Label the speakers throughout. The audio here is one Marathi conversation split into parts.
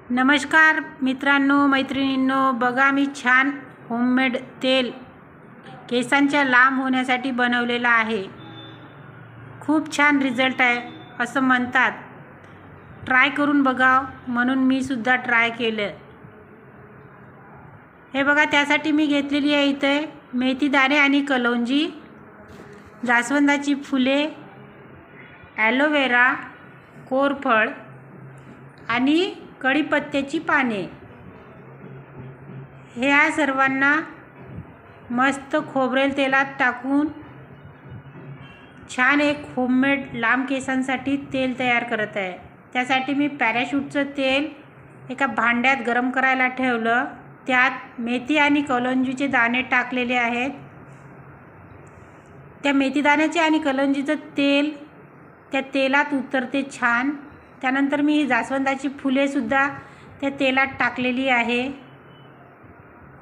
Speaker 1: नमस्कार मित्रांनो मैत्रिणींनो, बघा मी छान होममेड तेल केसांच्या लांब होण्यासाठी बनवलेला आहे। खूप छान रिझल्ट आहे असं म्हणतात। ट्राय करून बघा म्हणून मी सुद्धा ट्राय केलं। हे बघा, त्यासाठी मी घेतलेली आहे इथे मेथी दाणे आणि कलौंजी, जास्वंदाची फुले, ॲलोवेरा, कोरफड आणि कढीपत्त्याची पाने। ह्या सर्वांना मस्त खोबरेल तेलात टाकून छान एक होममेड लांब केसांसाठी तेल तयार करत आहे। त्यासाठी मी पॅराशूटचं तेल एका भांड्यात गरम करायला ठेवलं। त्यात मेथी आणि कलौंजीचे दाणे टाकलेले आहेत। त्या मेथी दाण्याचे आणि कलौंजीचं तेल त्या तेलात उतरते छान। त्यानंतर मी जास्वंदाची फुले सुद्धा त्या तेलात टाकलेली आहे।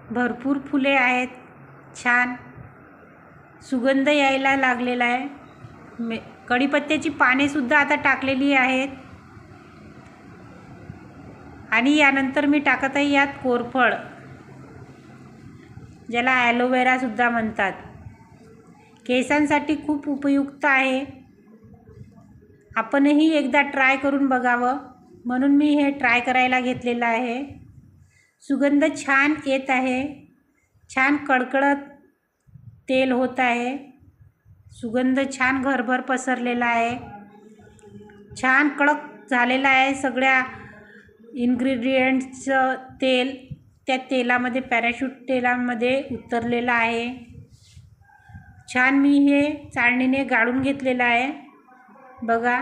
Speaker 1: भरपूर फुले आहेत, छान सुगंध यायला लागलेला आहे। कढीपत्त्याची पाने सुद्धा आता टाकलेली आहेत आणि यानंतर मी टाकत आहे यात कोरफड, ज्याला ॲलोवेरा सुद्धा म्हणतात। केसांसाठी खूप उपयुक्त आहे। आपणही एकदा ट्राय करून बघावं म्हणून मी हे ट्राय करायला घेतलेलं आहे। सुगंध छान येत आहे, छान कडकडत तेल होत आहे। सुगंध छान घरभर पसरलेला आहे, छान कडक झालेला आहे। सगळ्या इन्ग्रेडियंट्सचं तेल त्या तेलामध्ये, पॅराशूट तेलामध्ये उतरलेलं आहे। छान मी हे चाळणीने गाळून घेतलेलं आहे। बघा,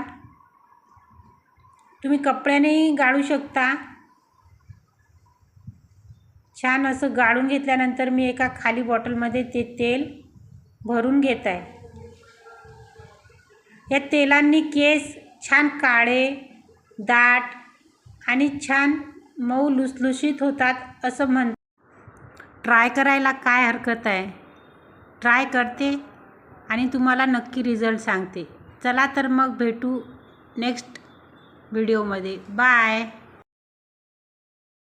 Speaker 1: तुम्ही कपड्यानेही गाळू शकता। छान असं गाळून घेतल्यानंतर मी एका खाली बॉटलमध्ये ते तेल भरून घेत आहे। या तेलांनी केस छान काळे, दाट आणि छान मऊ लुसलुशीत होतात असं म्हणतात। ट्राय करायला काय हरकत आहे। ट्राय करते आणि तुम्हाला नक्की रिझल्ट सांगते। चला तर मग भेटू नेक्स्ट व्हिडिओमध्ये। बाय।